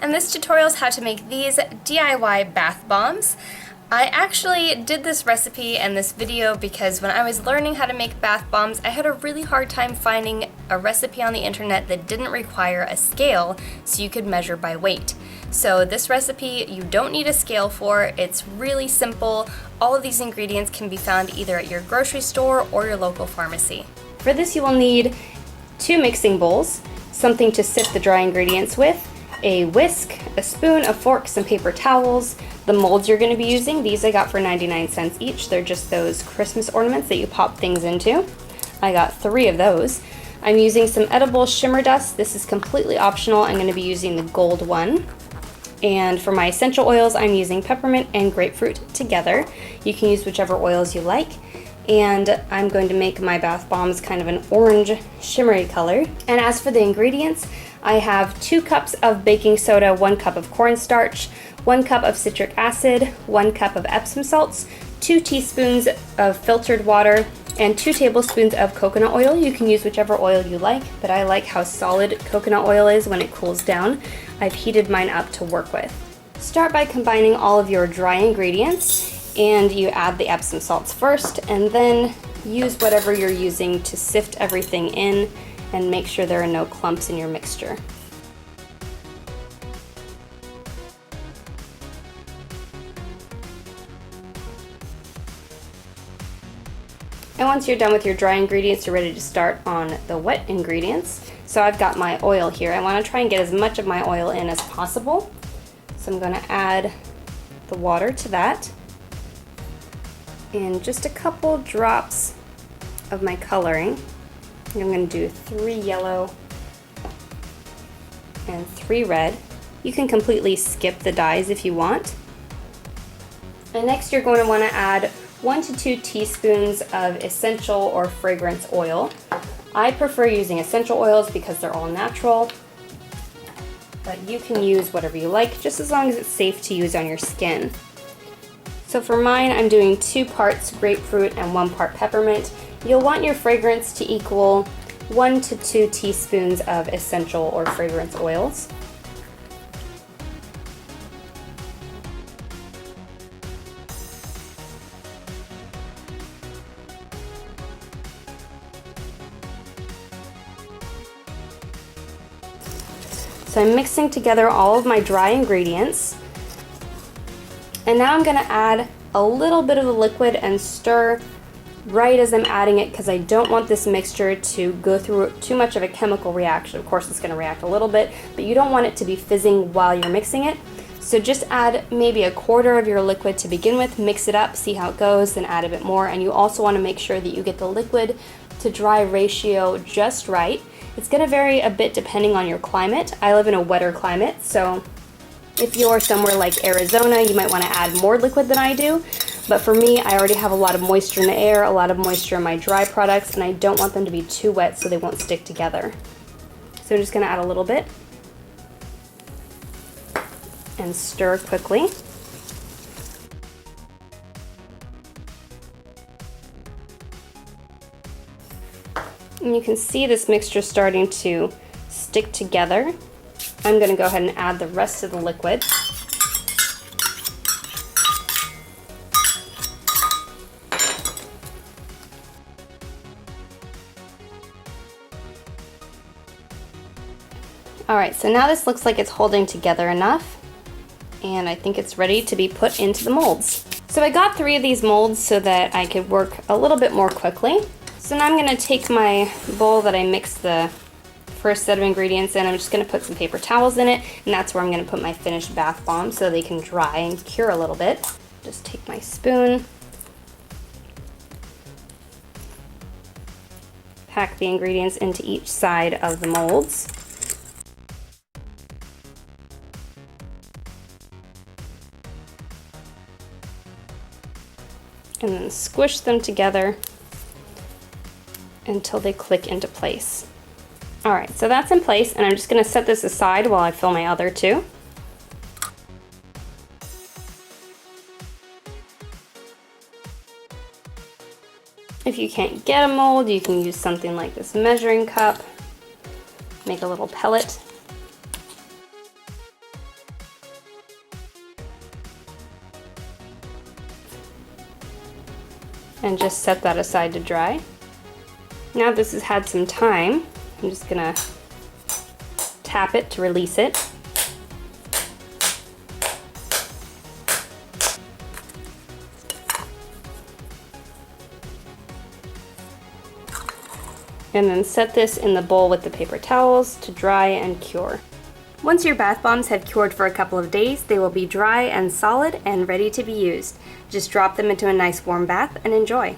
and this tutorial is how to make these DIY bath bombs. I actually did this recipe and this video because when I was learning how to make bath bombs, I had a really hard time finding a recipe on the internet that didn't require a scale so you could measure by weight. So this recipe you don't need a scale for, it's really simple. All of these ingredients can be found either at your grocery store or your local pharmacy. For this you will need 2 mixing bowls, something to sift the dry ingredients with, a whisk, a spoon, a fork, some paper towels, the molds you're going to be using. These I got for 99 cents each. They're just those Christmas ornaments that you pop things into. I got 3 of those. I'm using some edible shimmer dust. This is completely optional. I'm going to be using the gold one. And for my essential oils, I'm using peppermint and grapefruit together. You can use whichever oils you like. And I'm going to make my bath bombs kind of an orange shimmery color. And as for the ingredients, I have 2 cups of baking soda, 1 cup of cornstarch, 1 cup of citric acid, 1 cup of epsom salts, 2 teaspoons of filtered water, and 2 tablespoons of coconut oil. You can use whichever oil you like, but I like how solid coconut oil is when it cools down. I've heated mine up to work with. Start by combining all of your dry ingredients, and you add the epsom salts first, and then use whatever you're using to sift everything in and make sure there are no clumps in your mixture. And once you're done with your dry ingredients, you're ready to start on the wet ingredients. So I've got my oil here. I want to try and get as much of my oil in as possible. So I'm going to add the water to that, and just a couple drops of my coloring. I'm going to do 3 yellow and 3 red. You can completely skip the dyes if you want. And next you're going to want to add 1 to 2 teaspoons of essential or fragrance oil. I prefer using essential oils because they're all natural, but you can use whatever you like, just as long as it's safe to use on your skin. So for mine, I'm doing 2 parts grapefruit and 1 part peppermint. You'll want your fragrance to equal 1 to 2 teaspoons of essential or fragrance oils. So I'm mixing together all of my dry ingredients. And now I'm going to add a little bit of the liquid and stir right as I'm adding it, because I don't want this mixture to go through too much of a chemical reaction. Of course it's going to react a little bit, but you don't want it to be fizzing while you're mixing it. So just add maybe 1/4 of your liquid to begin with, mix it up, see how it goes, then add a bit more. And you also want to make sure that you get the liquid to dry ratio just right. It's going to vary a bit depending on your climate. I live in a wetter climate, so if you're somewhere like Arizona, you might want to add more liquid than I do. But for me, I already have a lot of moisture in the air, a lot of moisture in my dry products, and I don't want them to be too wet so they won't stick together. So I'm just going to add a little bit and stir quickly. And you can see this mixture starting to stick together. I'm going to go ahead and add the rest of the liquid. Alright, so now this looks like it's holding together enough, and I think it's ready to be put into the molds. So I got 3 of these molds so that I could work a little bit more quickly. So now I'm going to take my bowl that I mixed the first set of ingredients in. I'm just going to put some paper towels in it, and that's where I'm going to put my finished bath bombs so they can dry and cure a little bit. Just take my spoon, pack the ingredients into each side of the molds. And then squish them together until they click into place. Alright, so that's in place, and I'm just going to set this aside while I fill my other 2. If you can't get a mold, you can use something like this measuring cup. Make a little pellet. and just set that aside to dry. Now this has had some time, I'm just gonna tap it to release it. And then set this in the bowl with the paper towels to dry and cure. Once your bath bombs have cured for a couple of days, they will be dry and solid and ready to be used. Just drop them into a nice warm bath and enjoy.